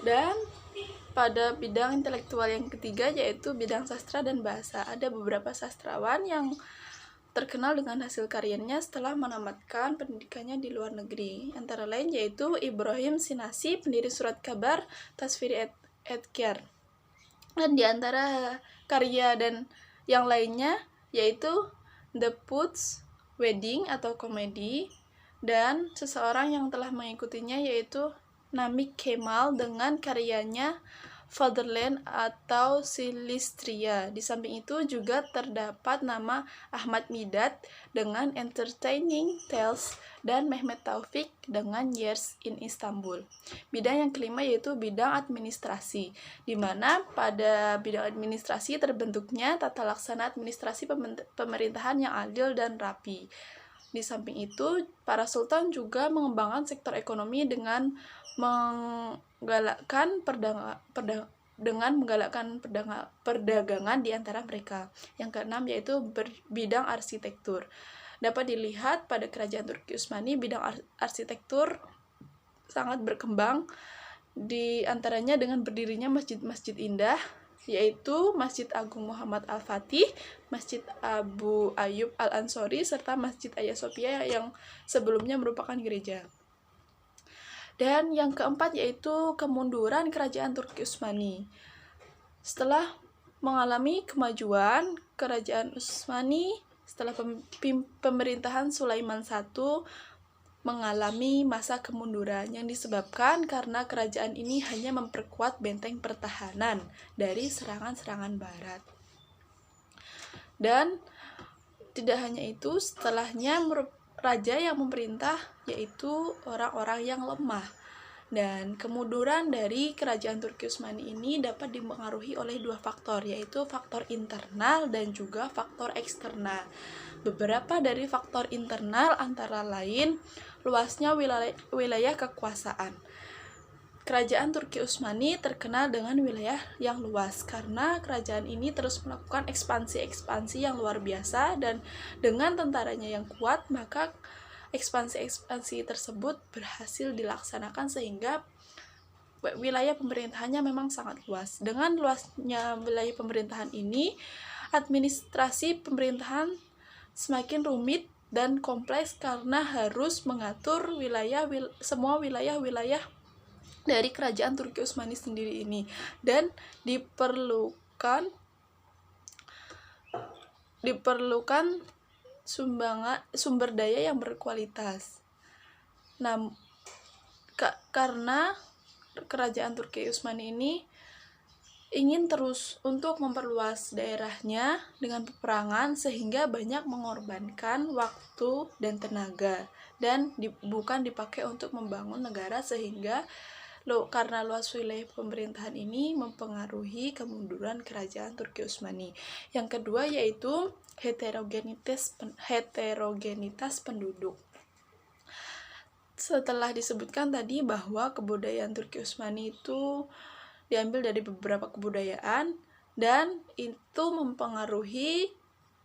Dan pada bidang intelektual yang ketiga yaitu bidang sastra dan bahasa. Ada beberapa sastrawan yang terkenal dengan hasil karyanya setelah menamatkan pendidikannya di luar negeri. Antara lain yaitu Ibrahim Sinasi, pendiri surat kabar Tasviri Edkyar. Dan di antara karya dan yang lainnya yaitu The Puts Wedding atau komedi, dan seseorang yang telah mengikutinya yaitu Namik Kemal dengan karyanya Fatherland atau Silistria. Di samping itu juga terdapat nama Ahmad Midat dengan Entertaining Tales dan Mehmet Taufik dengan Years in Istanbul. Bidang yang kelima yaitu bidang administrasi, di mana pada bidang administrasi terbentuknya tata laksana administrasi pemerintahan yang adil dan rapi. Di samping itu, para sultan juga mengembangkan sektor ekonomi dengan menggalakkan perdagangan di antara mereka. Yang keenam yaitu bidang arsitektur. Dapat dilihat pada kerajaan Turki Utsmani, bidang arsitektur sangat berkembang, di antaranya dengan berdirinya masjid-masjid indah, yaitu Masjid Agung Muhammad Al-Fatih, Masjid Abu Ayyub Al-Ansori, serta Masjid Hagia Sophia yang sebelumnya merupakan gereja. Dan yang keempat yaitu kemunduran kerajaan Turki Utsmani. Setelah mengalami kemajuan, kerajaan Utsmani setelah pemerintahan Sulaiman I mengalami masa kemunduran yang disebabkan karena kerajaan ini hanya memperkuat benteng pertahanan dari serangan-serangan barat. Dan tidak hanya itu, setelahnya raja yang memerintah yaitu orang-orang yang lemah. Dan kemunduran dari kerajaan Turki Utsmani ini dapat dipengaruhi oleh dua faktor, yaitu faktor internal dan juga faktor eksternal. Beberapa dari faktor internal antara lain luasnya wilayah kekuasaan. Kerajaan Turki Utsmani terkenal dengan wilayah yang luas karena kerajaan ini terus melakukan ekspansi yang luar biasa, dan dengan tentaranya yang kuat maka ekspansi tersebut berhasil dilaksanakan sehingga wilayah pemerintahannya memang sangat luas. Dengan luasnya wilayah pemerintahan ini, administrasi pemerintahan semakin rumit dan kompleks karena harus mengatur semua wilayah dari kerajaan Turki Utsmani sendiri ini, dan diperlukan sumber daya yang berkualitas. Nah, karena kerajaan Turki Utsmani ini ingin terus untuk memperluas daerahnya dengan peperangan sehingga banyak mengorbankan waktu dan tenaga, dan bukan dipakai untuk membangun negara, sehingga karena luas wilayah pemerintahan ini mempengaruhi kemunduran kerajaan Turki Utsmani. Yang kedua yaitu heterogenitas penduduk. Setelah disebutkan tadi bahwa kebudayaan Turki Utsmani itu diambil dari beberapa kebudayaan dan itu mempengaruhi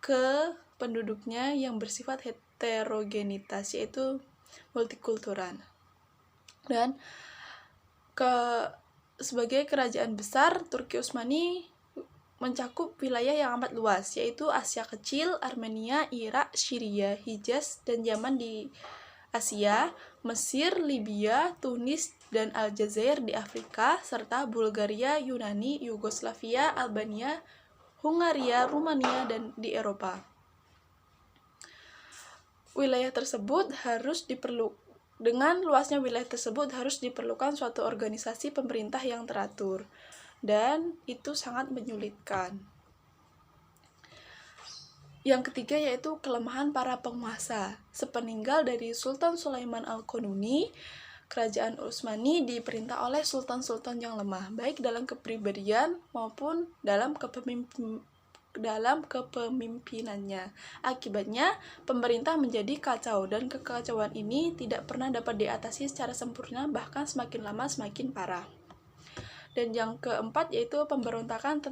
ke penduduknya yang bersifat heterogenitas, yaitu multikultural. Dan sebagai kerajaan besar, Turki Utsmani mencakup wilayah yang amat luas, yaitu Asia Kecil, Armenia, Irak, Syria, Hijaz, dan Yaman di Asia, Mesir, Libya, Tunis, dan Aljazair di Afrika, serta Bulgaria, Yunani, Yugoslavia, Albania, Hungaria, Rumania, dan di Eropa. Dengan luasnya wilayah tersebut harus diperlukan suatu organisasi pemerintah yang teratur, dan itu sangat menyulitkan. Yang ketiga yaitu kelemahan para penguasa. Sepeninggal dari Sultan Sulaiman Al-Qanuni, kerajaan Utsmani diperintah oleh sultan-sultan yang lemah, baik dalam kepribadian maupun dalam kepemimpinannya. Akibatnya, pemerintah menjadi kacau, dan kekacauan ini tidak pernah dapat diatasi secara sempurna, bahkan semakin lama semakin parah. Dan yang keempat yaitu pemberontakan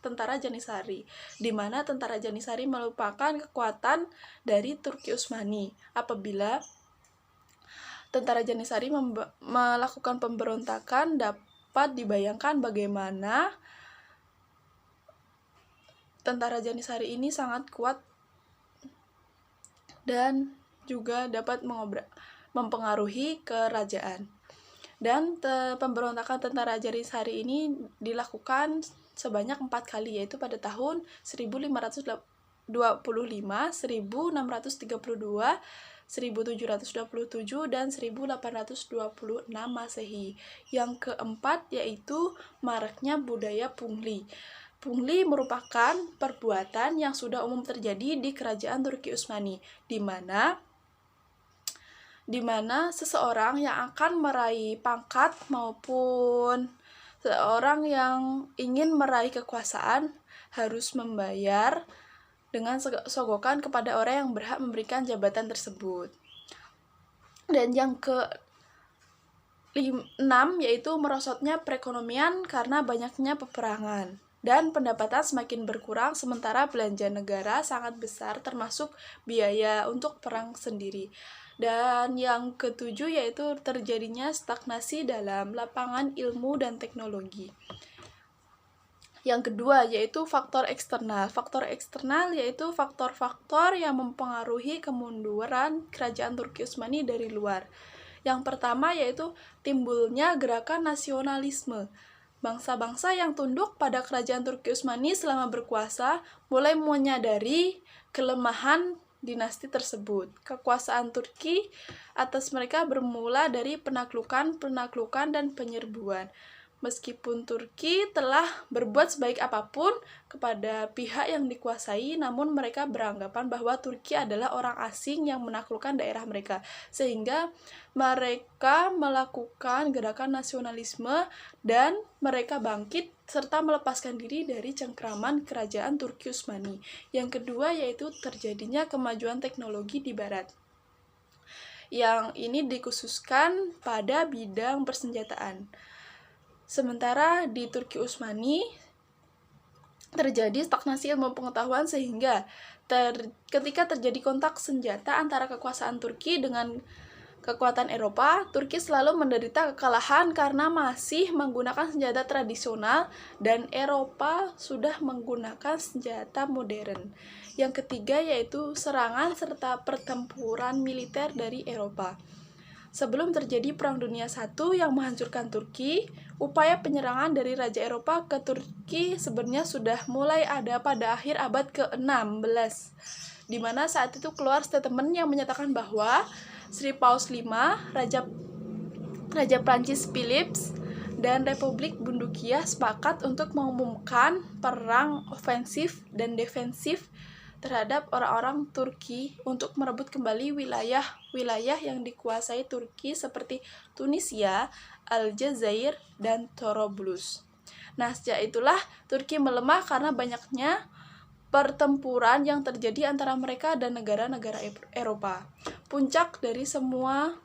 tentara Janissary, di mana tentara Janissary merupakan kekuatan dari Turki Utsmani. Apabila tentara Janissary melakukan pemberontakan, dapat dibayangkan bagaimana tentara Janisari ini sangat kuat dan juga dapat mempengaruhi kerajaan. Dan pemberontakan tentara Janisari ini dilakukan sebanyak 4 kali, yaitu pada tahun 1525, 1632, 1727, dan 1826 Masehi. Yang keempat yaitu maraknya budaya pungli. Pungli merupakan perbuatan yang sudah umum terjadi di kerajaan Turki Utsmani, di mana seseorang yang akan meraih pangkat maupun seorang yang ingin meraih kekuasaan harus membayar dengan sogokan kepada orang yang berhak memberikan jabatan tersebut. Dan yang ke-6 yaitu merosotnya perekonomian karena banyaknya peperangan dan pendapatan semakin berkurang, sementara belanja negara sangat besar termasuk biaya untuk perang sendiri. Dan yang ke-7 yaitu terjadinya stagnasi dalam lapangan ilmu dan teknologi. Yang kedua yaitu faktor eksternal. Faktor eksternal yaitu faktor-faktor yang mempengaruhi kemunduran kerajaan Turki Utsmani dari luar. Yang pertama yaitu timbulnya gerakan nasionalisme. Bangsa-bangsa yang tunduk pada kerajaan Turki Utsmani selama berkuasa mulai menyadari kelemahan dinasti tersebut. Kekuasaan Turki atas mereka bermula dari penaklukan, dan penyerbuan. Meskipun Turki telah berbuat sebaik apapun kepada pihak yang dikuasai, namun mereka beranggapan bahwa Turki adalah orang asing yang menaklukkan daerah mereka, sehingga mereka melakukan gerakan nasionalisme dan mereka bangkit serta melepaskan diri dari cengkraman kerajaan Turki Utsmani. Yang kedua yaitu terjadinya kemajuan teknologi di barat. Yang ini dikhususkan pada bidang persenjataan. Sementara di Turki Utsmani terjadi stagnasi ilmu pengetahuan sehingga ketika terjadi kontak senjata antara kekuasaan Turki dengan kekuatan Eropa, Turki selalu menderita kekalahan karena masih menggunakan senjata tradisional dan Eropa sudah menggunakan senjata modern. Yang ketiga yaitu serangan serta pertempuran militer dari Eropa. Sebelum terjadi Perang Dunia I yang menghancurkan Turki, upaya penyerangan dari Raja Eropa ke Turki sebenarnya sudah mulai ada pada akhir abad ke-16, di mana saat itu keluar statement yang menyatakan bahwa Sri Paus V, Raja Prancis Philips, dan Republik Bundukia sepakat untuk mengumumkan perang ofensif dan defensif terhadap orang-orang Turki untuk merebut kembali wilayah-wilayah yang dikuasai Turki seperti Tunisia, Aljazair, dan Tobruk. Nah, sejak itulah Turki melemah karena banyaknya pertempuran yang terjadi antara mereka dan negara-negara Eropa. Puncak dari semua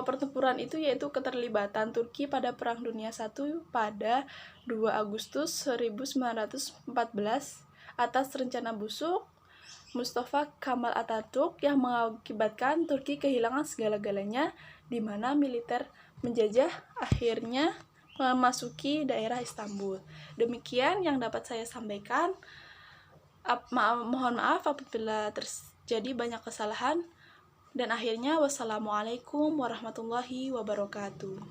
pertempuran itu yaitu keterlibatan Turki pada Perang Dunia I pada 2 Agustus 1914 atas rencana busuk Mustafa Kemal Atatürk yang mengakibatkan Turki kehilangan segala-galanya, di mana militer menjajah akhirnya memasuki daerah Istanbul. Demikian yang dapat saya sampaikan. Mohon maaf apabila terjadi banyak kesalahan. Dan akhirnya, wassalamualaikum warahmatullahi wabarakatuh.